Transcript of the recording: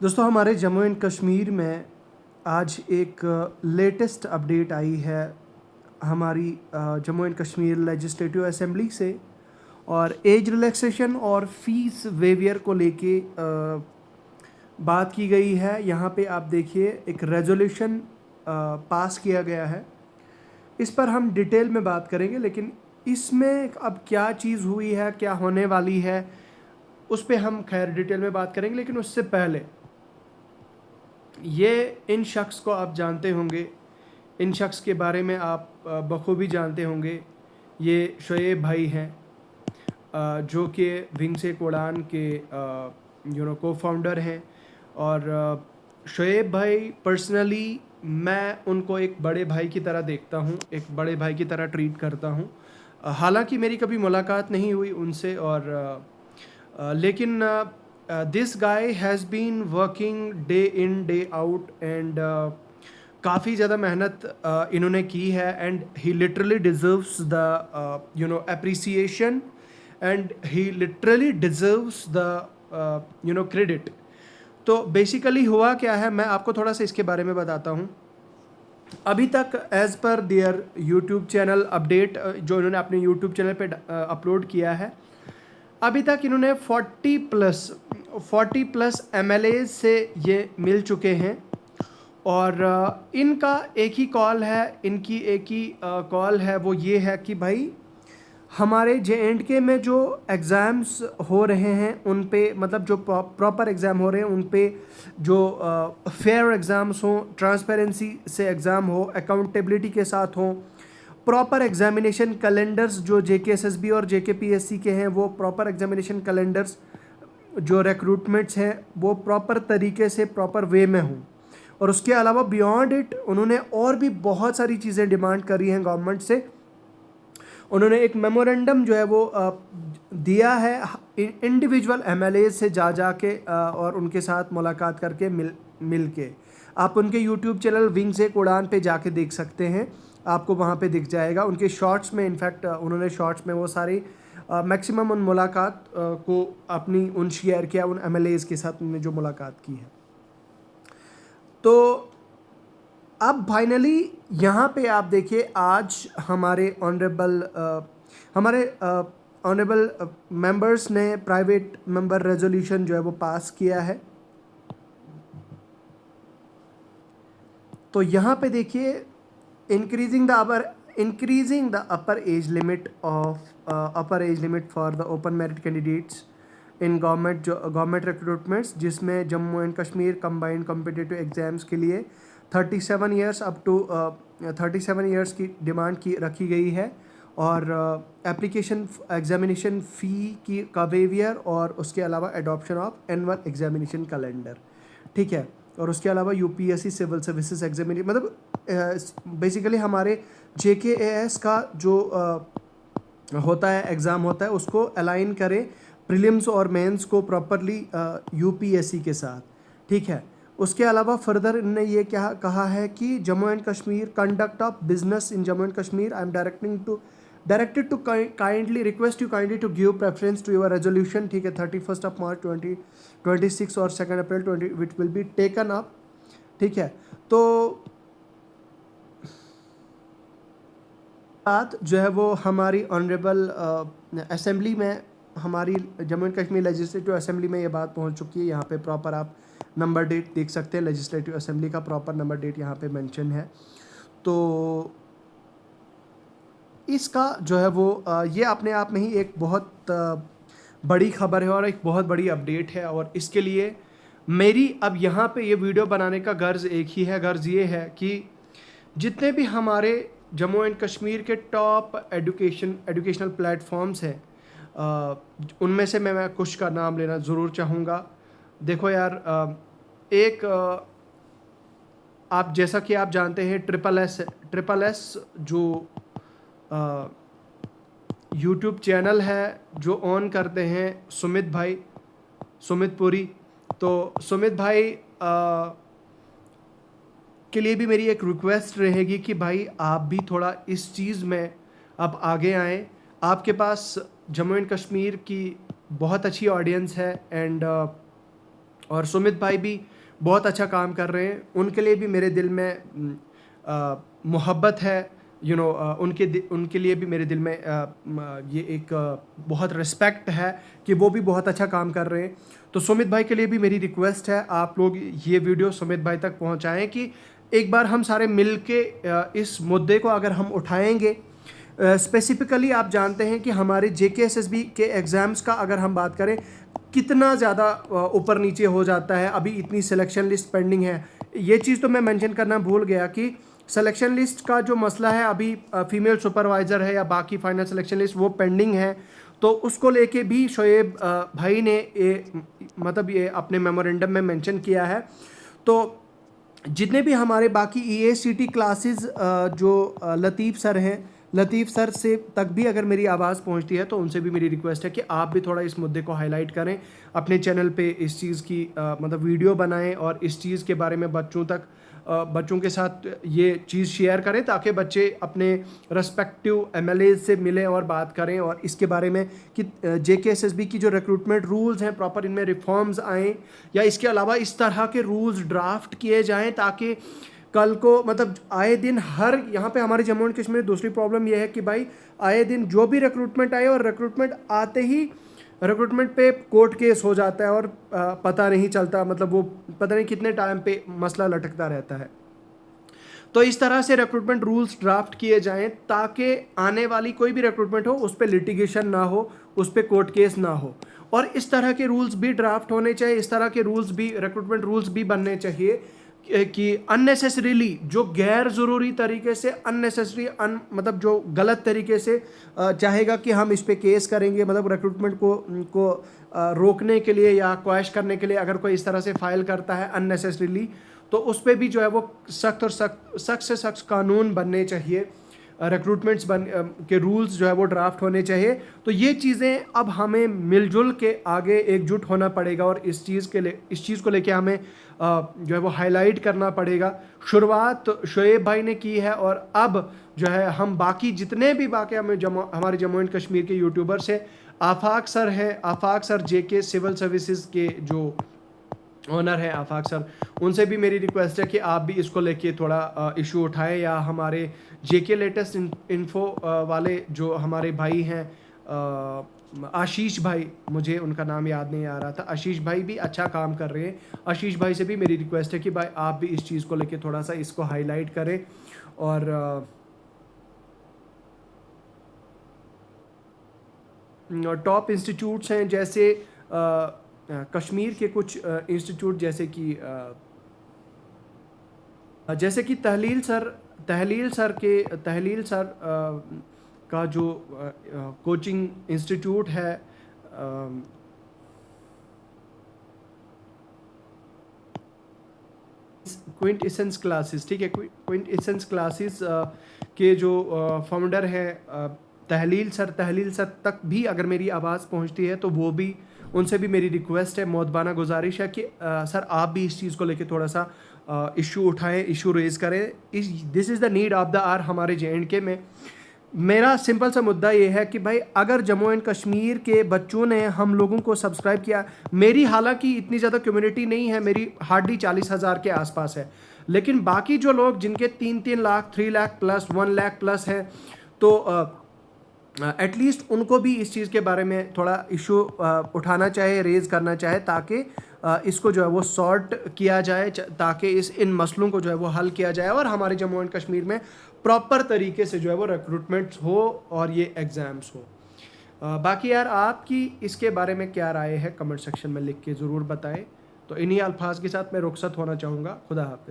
दोस्तों हमारे जम्मू एंड कश्मीर में आज एक लेटेस्ट अपडेट आई है हमारी Jammu and Kashmir legislative assembly से। और एज रिलैक्सेशन और फीस वेवियर को लेके बात की गई है। यहाँ पे आप देखिए एक रेजोल्यूशन पास किया गया है। इस पर हम डिटेल में बात करेंगे, लेकिन इसमें अब क्या चीज़ हुई है, क्या होने वाली है, उस पर हम खैर डिटेल में बात करेंगे। लेकिन उससे पहले ये इन शख्स को आप जानते होंगे, इन शख्स के बारे में आप बखूबी जानते होंगे। ये शोएब भाई हैं, जो कि विंग से उड़ान के को फाउंडर हैं। और शोएब भाई पर्सनली मैं उनको एक बड़े भाई की तरह देखता हूँ, एक बड़े भाई की तरह ट्रीट करता हूँ। हालांकि मेरी कभी मुलाकात नहीं हुई उनसे, और लेकिन this guy has been working day in day out, and काफ़ी ज़्यादा मेहनत इन्होंने की है। And he literally deserves the appreciation, and he literally deserves the credit. तो बेसिकली हुआ क्या है, मैं आपको थोड़ा सा इसके बारे में बताता हूँ। अभी तक as per there YouTube channel update जो इन्होंने अपने यूट्यूब चैनल पे अपलोड किया है, अभी तक इन्होंने 40 प्लस MLAs से ये मिल चुके हैं। और इनका एक ही कॉल है, इनकी एक ही कॉल है, वो ये है कि भाई हमारे JNK में जो एग्ज़ाम्स हो रहे हैं उन पे, मतलब जो प्रॉपर एग्ज़ाम हो रहे हैं उन पे जो फेयर एग्ज़ाम्स हों, ट्रांसपेरेंसी से एग्ज़ाम हो, अकाउंटेबिलिटी के साथ हों, प्रॉपर एग्जामिनेशन कैलेंडर्स जो JKSSB और JKPSC के हैं, वो प्रॉपर एग्जामिनेशन कैलेंडर्स जो रिक्रूटमेंट्स हैं वो प्रॉपर तरीके से प्रॉपर वे में हों। और उसके अलावा बियॉन्ड इट उन्होंने और भी बहुत सारी चीज़ें डिमांड करी हैं गवर्नमेंट से। उन्होंने एक मेमोरेंडम जो है वो दिया है इंडिविजुअल MLA से जा के और उनके साथ मुलाकात करके मिल के। आप उनके यूट्यूब चैनल विंग से उड़ान पे जाके देख सकते हैं, आपको वहाँ पे दिख जाएगा। उनके शॉर्ट्स में इनफैक्ट उन्होंने शॉर्ट्स में वो सारी मैक्सिमम उन मुलाकात को अपनी उन शेयर किया उन MLAs के साथ उन्होंने जो मुलाकात की है। तो अब फाइनली यहाँ पे आप देखिए आज हमारे ऑनरेबल मेंबर्स ने प्राइवेट मेंबर रेजोल्यूशन जो है वो पास किया है। तो यहाँ पे देखिए increasing the upper age limit for the open merit candidates in government recruitments, जिसमें Jammu and Kashmir combined competitive exams के लिए 37 ईयर्स अप टू 37 ईयर्स की डिमांड की रखी गई है। और एप्लीकेशन एग्जामिनेशन फ़ी की का वेवियर, और उसके अलावा adoption of annual examination calendar, ठीक है। और उसके अलावा UPSC सिविल सर्विसेज एग्जामिनेशन, मतलब बेसिकली हमारे JKAS का जो होता है एग्ज़ाम होता है उसको अलाइन करें प्रीलिम्स और मेंस को प्रॉपरली UPSC के साथ, ठीक है। उसके अलावा फर्दर इन्होंने ये क्या कहा है कि Jammu and Kashmir conduct of business in Jammu and Kashmir, I am directed to kindly request you kindly to give preference to your resolution, ठीक है, 31 मार्च 2026 और 2 April 20 which will be taken up, ठीक है। तो बात जो है वो हमारी ऑनरेबल असेंबली में, हमारी Jammu and Kashmir legislative assembly में ये बात पहुंच चुकी है। यहाँ पे प्रॉपर आप नंबर डेट देख सकते हैं, लेजिस्लेटिव असेंबली का प्रॉपर नंबर डेट यहाँ पे मेंशन है। तो इसका जो है वो ये अपने आप में ही एक बहुत बड़ी खबर है और एक बहुत बड़ी अपडेट है। और इसके लिए मेरी अब यहाँ पे ये वीडियो बनाने का गर्ज एक ही है, गर्ज ये है कि जितने भी हमारे जम्मू एंड कश्मीर के टॉप एजुकेशनल प्लेटफॉर्म्स हैं, उनमें से मैं कुछ का नाम लेना ज़रूर चाहूँगा। देखो यार, एक आप जैसा कि आप जानते हैं ट्रिपल एस जो यूट्यूब चैनल है जो ऑन करते हैं सुमित पुरी। तो सुमित भाई के लिए भी मेरी एक रिक्वेस्ट रहेगी कि भाई आप भी थोड़ा इस चीज़ में आप आगे आएँ। आपके पास जम्मू एंड कश्मीर की बहुत अच्छी ऑडियंस है, एंड और सुमित भाई भी बहुत अच्छा काम कर रहे हैं, उनके लिए भी मेरे दिल में मोहब्बत है, उनके लिए भी मेरे दिल में ये एक बहुत रिस्पेक्ट है कि वो भी बहुत अच्छा काम कर रहे हैं। तो सुमित भाई के लिए भी मेरी रिक्वेस्ट है, आप लोग ये वीडियो सुमित भाई तक पहुंचाएं कि एक बार हम सारे मिल के इस मुद्दे को अगर हम उठाएंगे। स्पेसिफिकली आप जानते हैं कि हमारे JKSSB के एग्ज़ाम्स का अगर हम बात करें कितना ज़्यादा ऊपर नीचे हो जाता है, अभी इतनी सिलेक्शन लिस्ट पेंडिंग है। ये चीज़ तो मैं मेंशन करना भूल गया कि सिलेक्शन लिस्ट का जो मसला है अभी फीमेल सुपरवाइज़र है या बाकी फाइनल सिलेक्शन लिस्ट वो पेंडिंग है, तो उसको लेके भी शोएब भाई ने ये अपने मेमोरेंडम में मेंशन किया है। तो जितने भी हमारे बाकी EACT क्लासेस जो लतीफ़ सर हैं, लतीफ़ सर से तक भी अगर मेरी आवाज़ पहुंचती है तो उनसे भी मेरी रिक्वेस्ट है कि आप भी थोड़ा इस मुद्दे को हाईलाइट करें, अपने चैनल पे इस चीज़ की वीडियो बनाएं और इस चीज़ के बारे में बच्चों के साथ ये चीज़ शेयर करें ताकि बच्चे अपने रेस्पेक्टिव MLAs से मिलें और बात करें और इसके बारे में कि JKSSB की जो रिक्रूटमेंट रूल्स हैं प्रॉपर इनमें रिफॉर्म्स आएँ, या इसके अलावा इस तरह के रूल्स ड्राफ्ट किए जाएँ ताकि कल को आए दिन यहाँ पे हमारे जम्मू एंड कश्मीर दूसरी प्रॉब्लम यह है कि भाई आए दिन जो भी रिक्रूटमेंट आए और रिक्रूटमेंट आते ही रिक्रूटमेंट पे कोर्ट केस हो जाता है और पता नहीं चलता, वो पता नहीं कितने टाइम पे मसला लटकता रहता है। तो इस तरह से रिक्रूटमेंट रूल्स ड्राफ्ट किए जाएं ताकि आने वाली कोई भी रिक्रूटमेंट हो उस पर लिटिगेशन ना हो, उस पर कोर्ट केस ना हो, और इस तरह के रूल्स भी ड्राफ्ट होने चाहिए, इस तरह के रूल्स भी रिक्रूटमेंट रूल्स भी बनने चाहिए कि अननेसेसरीली जो गैर ज़रूरी तरीके से अननेसेसरी जो गलत तरीके से चाहेगा कि हम इस पे केस करेंगे, रिक्रूटमेंट को रोकने के लिए या क्वैश करने के लिए अगर कोई इस तरह से फाइल करता है अननेसेसरीली, तो उस पर भी जो है वो सख्त से सख्त कानून बनने चाहिए, रिक्रूटमेंट्स के रूल्स जो है वो ड्राफ्ट होने चाहिए। तो ये चीज़ें अब हमें मिलजुल के आगे एकजुट होना पड़ेगा और इस चीज़ को लेके हमें जो है वो हाईलाइट करना पड़ेगा। शुरुआत शोएब भाई ने की है और अब जो है हम बाकी जितने भी हमारे जम्मू एंड कश्मीर के यूट्यूबर्स हैं, आफाक सर हैं, आफाक सर JK सिविल सर्विसेज के जो ऑनर है आफाक सर, उनसे भी मेरी रिक्वेस्ट है कि आप भी इसको लेके थोड़ा इशू उठाएं, या हमारे JK लेटेस्ट इन्फो वाले जो हमारे भाई हैं आशीष भाई, मुझे उनका नाम याद नहीं आ रहा था, आशीष भाई भी अच्छा काम कर रहे हैं। आशीष भाई से भी मेरी रिक्वेस्ट है कि भाई आप भी इस चीज़ को लेके थोड़ा सा इसको हाईलाइट करें। और टॉप इंस्टीट्यूट्स हैं जैसे कश्मीर के कुछ इंस्टीट्यूट जैसे कि तहलील सर का जो कोचिंग इंस्टीट्यूट है, क्विंट एसेंस क्लासेस, ठीक है, क्विंट एसेंस क्लासेस के जो फाउंडर हैं तहलील सर तक भी अगर मेरी आवाज़ पहुंचती है तो वो भी, उनसे भी मेरी रिक्वेस्ट है, मोदबाना गुजारिश है कि सर आप भी इस चीज़ को लेके थोड़ा सा इशू उठाएं, इशू रेज़ करें। This is the need of the hour हमारे JNK में। मेरा सिंपल सा मुद्दा ये है कि भाई अगर जम्मू एंड कश्मीर के बच्चों ने हम लोगों को सब्सक्राइब किया, मेरी हालांकि इतनी ज़्यादा कम्युनिटी नहीं है, मेरी हार्डली 40,000 के आसपास है, लेकिन बाकी जो लोग जिनके 3 लाख 3 लाख प्लस 1 लाख प्लस है, तो एटलीस्ट उनको भी इस चीज़ के बारे में थोड़ा इशू उठाना चाहे, रेज़ करना चाहे, ताकि इसको जो है वो सॉर्ट किया जाए, ताकि इन मसलों को जो है वो हल किया जाए और हमारे जम्मू एंड कश्मीर में प्रॉपर तरीके से जो है वो रिक्रूटमेंट्स हो और ये एग्ज़ाम्स हो। बाकी यार आपकी इसके बारे में क्या राय है कमेंट सेक्शन में लिख के ज़रूर बताएं। तो इन्हीं अल्फाज के साथ मैं रुखसत होना चाहूँगा। खुदा हाफ़िज़।